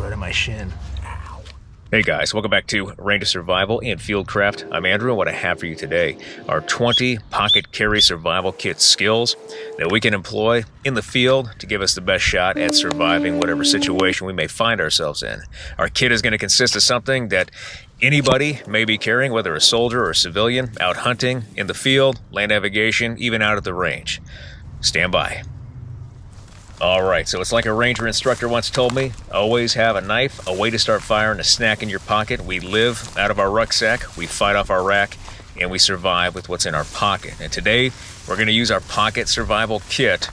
right in my shin. Hey guys, welcome back to Ranger Survival and Fieldcraft. I'm Andrew, and what I have for you today are 20 pocket carry survival kit skills that we can employ in the field to give us the best shot at surviving whatever situation we may find ourselves in. Our kit is going to consist of something that anybody may be carrying, whether a soldier or a civilian, out hunting, in the field, land navigation, even out at the range. Stand by. Alright, so it's like a ranger instructor once told me, always have a knife, a way to start fire, and a snack in your pocket. We live out of our rucksack, we fight off our rack, and we survive with what's in our pocket. And today, we're going to use our pocket survival kit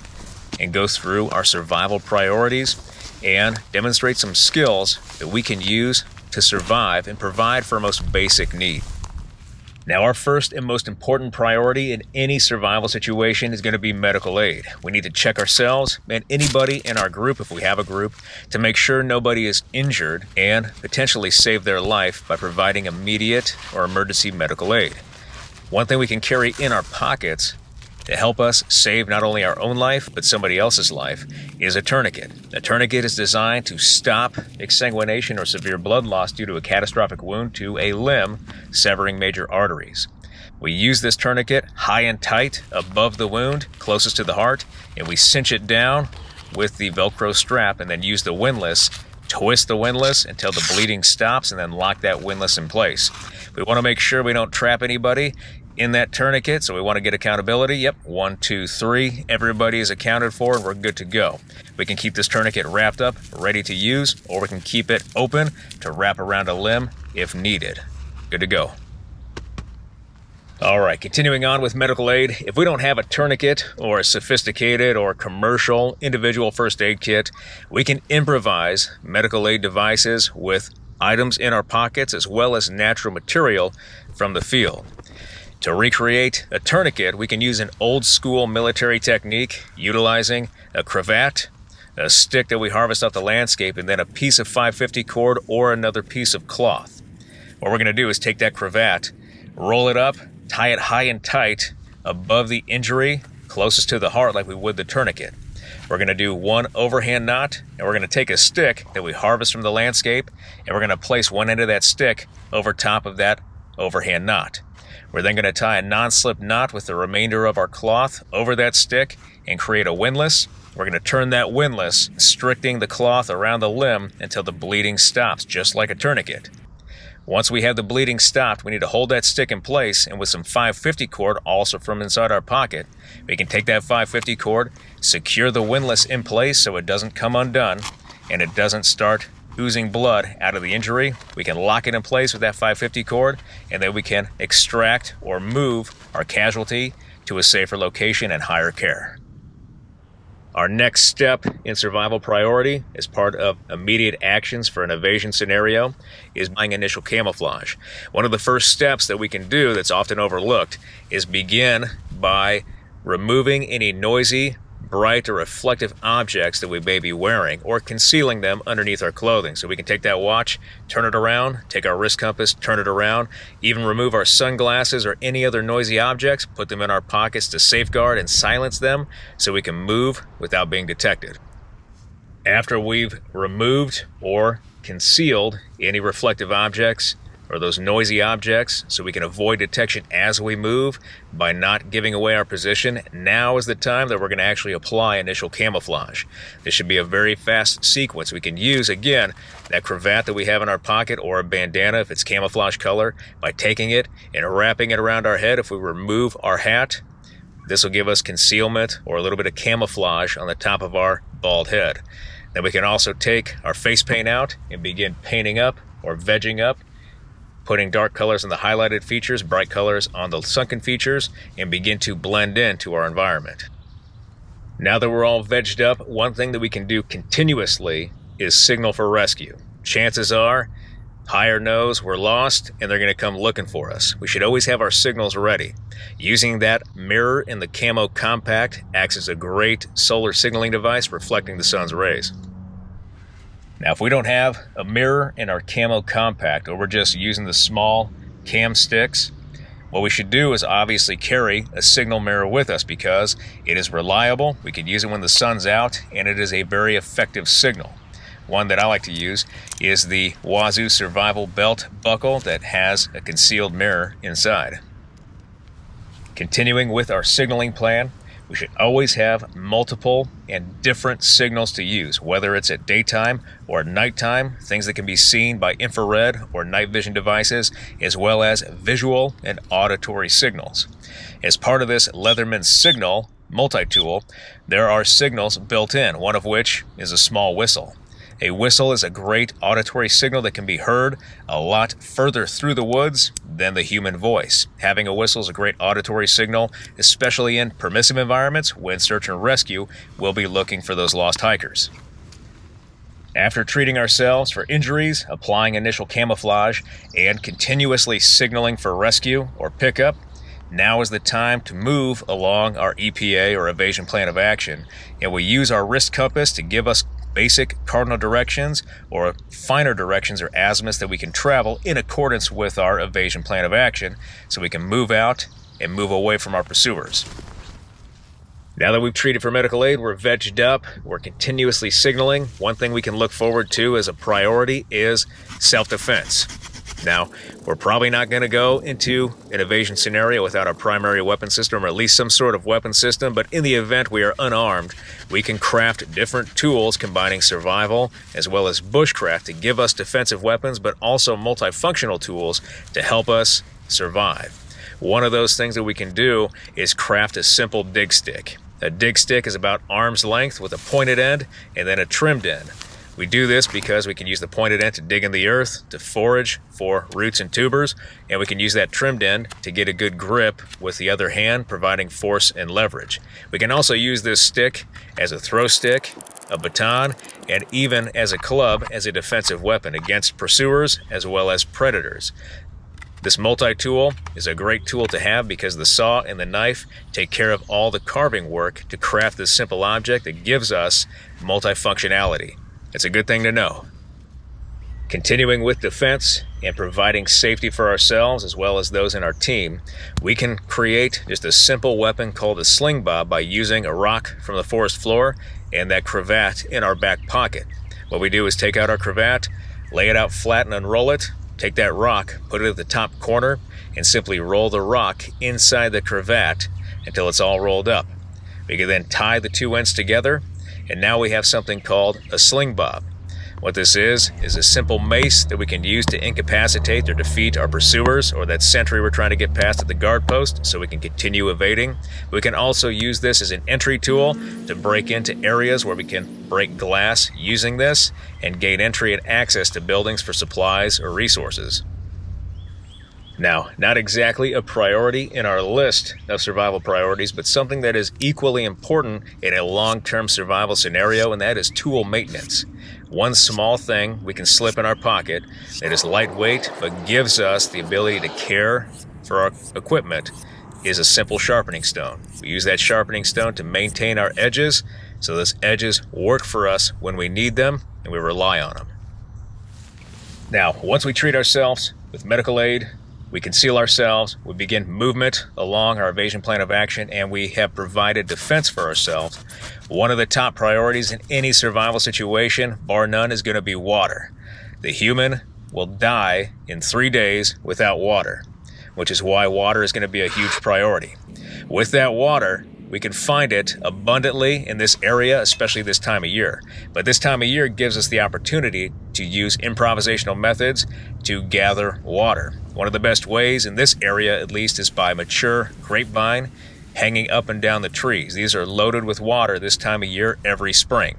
and go through our survival priorities and demonstrate some skills that we can use to survive and provide for our most basic need. Now, our first and most important priority in any survival situation is going to be medical aid. We need to check ourselves and anybody in our group, if we have a group, to make sure nobody is injured and potentially save their life by providing immediate or emergency medical aid. One thing we can carry in our pockets to help us save not only our own life, but somebody else's life, is a tourniquet. A tourniquet is designed to stop exsanguination or severe blood loss due to a catastrophic wound to a limb, severing major arteries. We use this tourniquet high and tight above the wound, closest to the heart, and we cinch it down with the Velcro strap and then use the windlass, twist the windlass until the bleeding stops, and then lock that windlass in place. We want to make sure we don't trap anybody in that tourniquet, so we want to get accountability. Yep, 1, 2, 3. Everybody is accounted for, and we're good to go. We can keep this tourniquet wrapped up, ready to use, or we can keep it open to wrap around a limb if needed. Good to go. All right, continuing on with medical aid. If we don't have a tourniquet or a sophisticated or commercial individual first aid kit, we can improvise medical aid devices with items in our pockets as well as natural material from the field. To recreate a tourniquet, we can use an old-school military technique utilizing a cravat, a stick that we harvest off the landscape, and then a piece of 550 cord or another piece of cloth. What we're going to do is take that cravat, roll it up, tie it high and tight above the injury closest to the heart like we would the tourniquet. We're going to do one overhand knot, and we're going to take a stick that we harvest from the landscape, and we're going to place one end of that stick over top of that overhand knot. We're then going to tie a non-slip knot with the remainder of our cloth over that stick and create a windlass. We're going to turn that windlass, constricting the cloth around the limb until the bleeding stops, just like a tourniquet. Once we have the bleeding stopped, we need to hold that stick in place, and with some 550 cord, also from inside our pocket, we can take that 550 cord, secure the windlass in place so it doesn't come undone, and it doesn't start oozing blood out of the injury. We can lock it in place with that 550 cord, and then we can extract or move our casualty to a safer location and higher care. Our next step in survival priority as part of immediate actions for an evasion scenario is buying initial camouflage. One of the first steps that we can do that's often overlooked is begin by removing any noisy, bright or reflective objects that we may be wearing, or concealing them underneath our clothing. So we can take that watch, turn it around, take our wrist compass, turn it around, even remove our sunglasses or any other noisy objects, put them in our pockets to safeguard and silence them so we can move without being detected. After we've removed or concealed any reflective objects or those noisy objects so we can avoid detection as we move by not giving away our position, now is the time that we're going to actually apply initial camouflage. This should be a very fast sequence. We can use, again, that cravat that we have in our pocket or a bandana if it's camouflage color by taking it and wrapping it around our head. If we remove our hat, this will give us concealment or a little bit of camouflage on the top of our bald head. Then we can also take our face paint out and begin painting up or vegging up, putting dark colors on the highlighted features, bright colors on the sunken features, and begin to blend into our environment. Now that we're all vegged up, one thing that we can do continuously is signal for rescue. Chances are, higher knows we're lost and they're going to come looking for us. We should always have our signals ready. Using that mirror in the camo compact acts as a great solar signaling device reflecting the sun's rays. Now, if we don't have a mirror in our camo compact, or we're just using the small cam sticks, what we should do is obviously carry a signal mirror with us because it is reliable. We can use it when the sun's out, and it is a very effective signal. One that I like to use is the Wazoo Survival Belt Buckle that has a concealed mirror inside. Continuing with our signaling plan, we should always have multiple and different signals to use, whether it's at daytime or at nighttime, things that can be seen by infrared or night vision devices, as well as visual and auditory signals. As part of this Leatherman Signal multi-tool, there are signals built in, one of which is a small whistle. A whistle is a great auditory signal that can be heard a lot further through the woods than the human voice. Having a whistle is a great auditory signal, especially in permissive environments when search and rescue will be looking for those lost hikers. After treating ourselves for injuries, applying initial camouflage, and continuously signaling for rescue or pickup, now is the time to move along our EPA or evasion plan of action, and we use our wrist compass to give us basic cardinal directions or finer directions or azimuths that we can travel in accordance with our evasion plan of action so we can move out and move away from our pursuers. Now that we've treated for medical aid, we're vegged up, we're continuously signaling. One thing we can look forward to as a priority is self-defense. Now, we're probably not going to go into an evasion scenario without our primary weapon system, or at least some sort of weapon system, but in the event we are unarmed, we can craft different tools combining survival as well as bushcraft to give us defensive weapons, but also multifunctional tools to help us survive. One of those things that we can do is craft a simple dig stick. A dig stick is about arm's length with a pointed end and then a trimmed end. We do this because we can use the pointed end to dig in the earth, to forage for roots and tubers, and we can use that trimmed end to get a good grip with the other hand, providing force and leverage. We can also use this stick as a throw stick, a baton, and even as a club as a defensive weapon against pursuers as well as predators. This multi-tool is a great tool to have because the saw and the knife take care of all the carving work to craft this simple object that gives us multifunctionality. It's a good thing to know. Continuing with defense and providing safety for ourselves as well as those in our team, we can create just a simple weapon called a sling bob by using a rock from the forest floor and that cravat in our back pocket. What we do is take out our cravat, lay it out flat and unroll it, take that rock, put it at the top corner, and simply roll the rock inside the cravat until it's all rolled up. We can then tie the two ends together, and now we have something called a sling bob. What this is a simple mace that we can use to incapacitate or defeat our pursuers or that sentry we're trying to get past at the guard post so we can continue evading. We can also use this as an entry tool to break into areas where we can break glass using this and gain entry and access to buildings for supplies or resources. Now, not exactly a priority in our list of survival priorities, but something that is equally important in a long-term survival scenario, and that is tool maintenance. One small thing we can slip in our pocket that is lightweight but gives us the ability to care for our equipment is a simple sharpening stone. We use that sharpening stone to maintain our edges, so those edges work for us when we need them, and we rely on them. Now, once we treat ourselves with medical aid, we conceal ourselves, we begin movement along our evasion plan of action, and we have provided defense for ourselves. One of the top priorities in any survival situation, bar none, is going to be water. The human will die in 3 days without water, which is why water is going to be a huge priority. With that water, we can find it abundantly in this area, especially this time of year. But this time of year gives us the opportunity to use improvisational methods to gather water. One of the best ways in this area, at least, is by mature grapevine hanging up and down the trees. These are loaded with water this time of year every spring.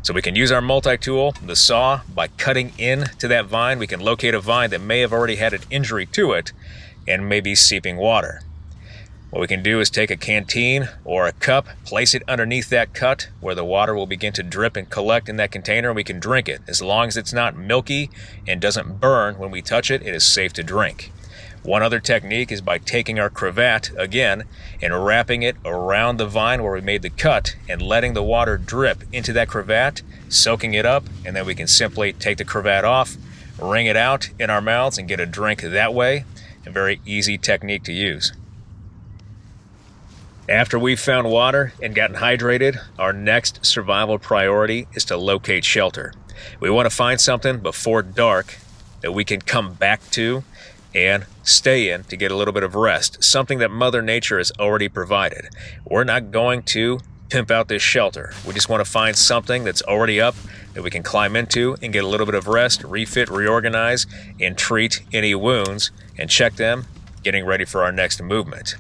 So we can use our multi-tool, the saw, by cutting into that vine. We can locate a vine that may have already had an injury to it and may be seeping water. What we can do is take a canteen or a cup, place it underneath that cut where the water will begin to drip and collect in that container, and we can drink it. As long as it's not milky and doesn't burn when we touch it, it is safe to drink. One other technique is by taking our cravat again and wrapping it around the vine where we made the cut and letting the water drip into that cravat, soaking it up, and then we can simply take the cravat off, wring it out in our mouths, and get a drink that way. A very easy technique to use. After we've found water and gotten hydrated, our next survival priority is to locate shelter. We want to find something before dark that we can come back to and stay in to get a little bit of rest, something that Mother Nature has already provided. We're not going to pimp out this shelter. We just want to find something that's already up that we can climb into and get a little bit of rest, refit, reorganize, and treat any wounds and check them, getting ready for our next movement.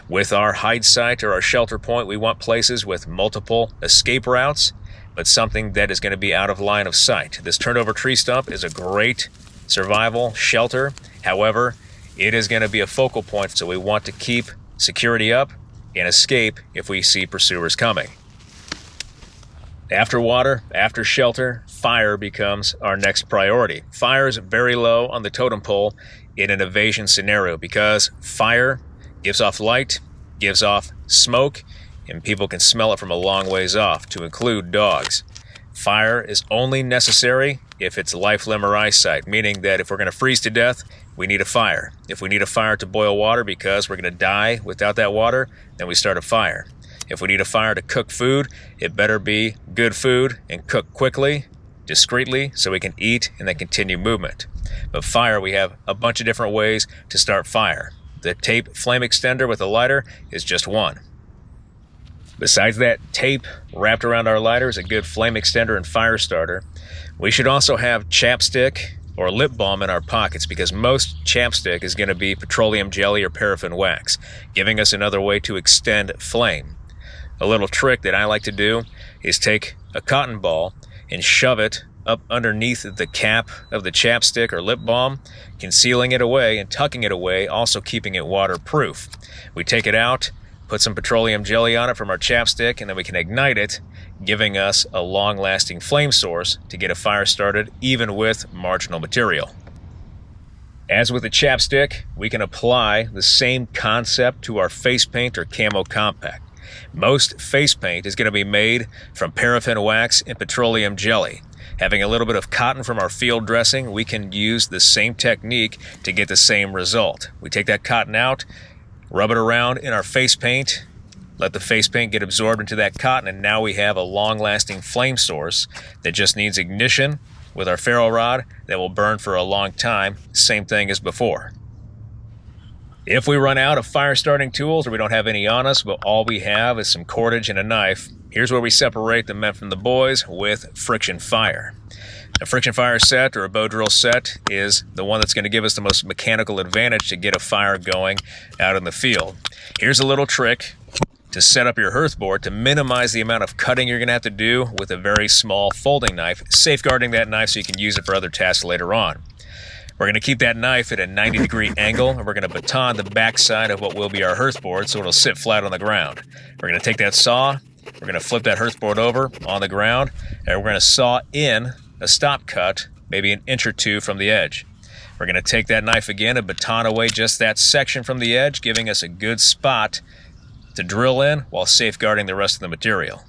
With our hide site or our shelter point, we want places with multiple escape routes, but something that is going to be out of line of sight. This turnover tree stump is a great survival shelter. However, it is going to be a focal point, so we want to keep security up and escape if we see pursuers coming. After water, after shelter, fire becomes our next priority. Fire is very low on the totem pole in an evasion scenario because fire gives off light, gives off smoke, and people can smell it from a long ways off, to include dogs. Fire is only necessary if it's life, limb, or eyesight, meaning that if we're going to freeze to death, we need a fire. If we need a fire to boil water because we're going to die without that water, then we start a fire. If we need a fire to cook food, it better be good food and cook quickly, discreetly, so we can eat and then continue movement. But fire, we have a bunch of different ways to start fire. The tape flame extender with a lighter is just one. Besides that tape wrapped around our lighter is a good flame extender and fire starter. We should also have chapstick or lip balm in our pockets because most chapstick is going to be petroleum jelly or paraffin wax, giving us another way to extend flame. A little trick that I like to do is take a cotton ball and shove it up underneath the cap of the chapstick or lip balm, concealing it away and tucking it away, also keeping it waterproof. We take it out, put some petroleum jelly on it from our chapstick, and then we can ignite it, giving us a long-lasting flame source to get a fire started, even with marginal material. As with the chapstick, we can apply the same concept to our face paint or camo compact. Most face paint is going to be made from paraffin wax and petroleum jelly. Having a little bit of cotton from our field dressing, we can use the same technique to get the same result. We take that cotton out, rub it around in our face paint, let the face paint get absorbed into that cotton, and now we have a long-lasting flame source that just needs ignition with our ferro rod that will burn for a long time, same thing as before. If we run out of fire starting tools or we don't have any on us, but all we have is some cordage and a knife, here's where we separate the men from the boys with friction fire. A friction fire set or a bow drill set is the one that's going to give us the most mechanical advantage to get a fire going out in the field. Here's a little trick to set up your hearth board to minimize the amount of cutting you're going to have to do with a very small folding knife, safeguarding that knife so you can use it for other tasks later on. We're going to keep that knife at a 90-degree angle, and we're going to baton the backside of what will be our hearth board so it'll sit flat on the ground. We're going to take that saw, we're going to flip that hearth board over on the ground, and we're going to saw in a stop cut, maybe an inch or two from the edge. We're going to take that knife again and baton away just that section from the edge, giving us a good spot to drill in while safeguarding the rest of the material.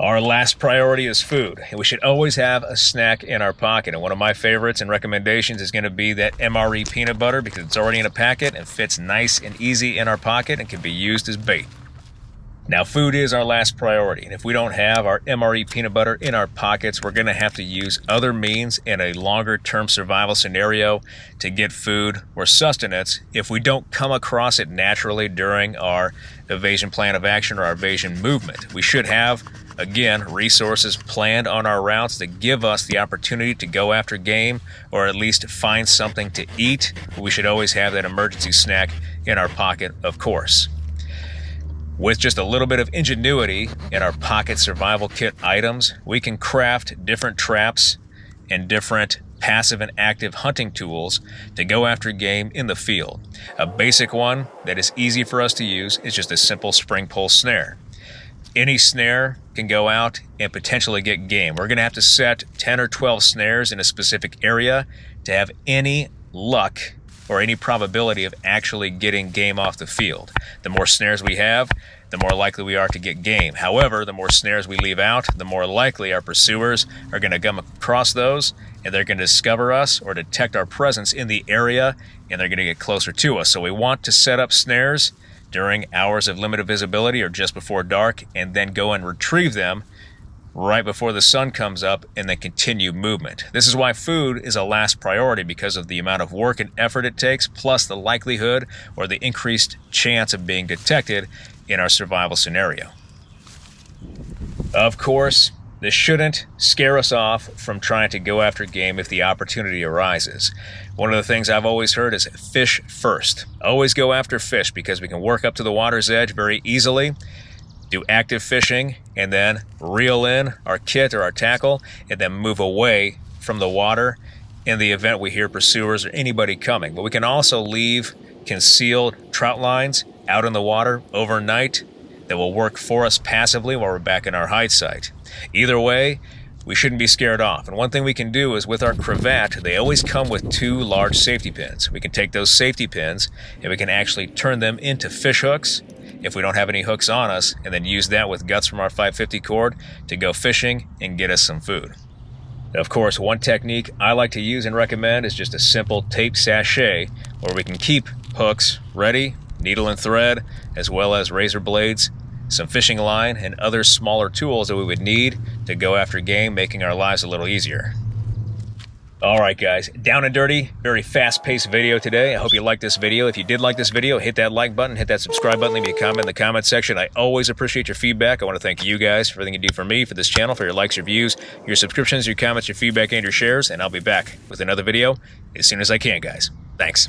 Our last priority is food, and we should always have a snack in our pocket. And one of my favorites and recommendations is going to be that MRE peanut butter because it's already in a packet and fits nice and easy in our pocket and can be used as bait. Now, food is our last priority, and if we don't have our MRE peanut butter in our pockets, we're going to have to use other means in a longer-term survival scenario to get food or sustenance if we don't come across it naturally during our evasion plan of action or our evasion movement. We should have, again, resources planned on our routes to give us the opportunity to go after game or at least find something to eat. We should always have that emergency snack in our pocket, of course. With just a little bit of ingenuity in our pocket survival kit items, we can craft different traps and different passive and active hunting tools to go after game in the field. A basic one that is easy for us to use is just a simple spring pole snare. Any snare can go out and potentially get game. We're going to have to set 10 or 12 snares in a specific area to have any luck or any probability of actually getting game off the field. The more snares we have, the more likely we are to get game. However, the more snares we leave out, the more likely our pursuers are going to come across those, and they're going to discover us or detect our presence in the area, and they're going to get closer to us. So we want to set up snares during hours of limited visibility or just before dark, and then go and retrieve them right before the sun comes up and then continue movement. This is why food is a last priority, because of the amount of work and effort it takes, plus the likelihood or the increased chance of being detected in our survival scenario. Of course, this shouldn't scare us off from trying to go after game if the opportunity arises. One of the things I've always heard is fish first. Always go after fish, because we can work up to the water's edge very easily, do active fishing, and then reel in our kit or our tackle, and then move away from the water in the event we hear pursuers or anybody coming. But we can also leave concealed trout lines out in the water overnight that will work for us passively while we're back in our hide site. Either way, we shouldn't be scared off. And one thing we can do is, with our cravat, they always come with 2 large safety pins. We can take those safety pins and we can actually turn them into fish hooks if we don't have any hooks on us, and then use that with guts from our 550 cord to go fishing and get us some food. Of course, one technique I like to use and recommend is just a simple tape sachet where we can keep hooks ready, needle and thread, as well as razor blades, some fishing line, and other smaller tools that we would need to go after game, making our lives a little easier. Alright guys, down and dirty, very fast-paced video today. I hope you liked this video. If you did like this video, hit that like button, hit that subscribe button, leave me a comment in the comment section. I always appreciate your feedback. I want to thank you guys for everything you do for me, for this channel, for your likes, your views, your subscriptions, your comments, your feedback, and your shares. And I'll be back with another video as soon as I can, guys. Thanks.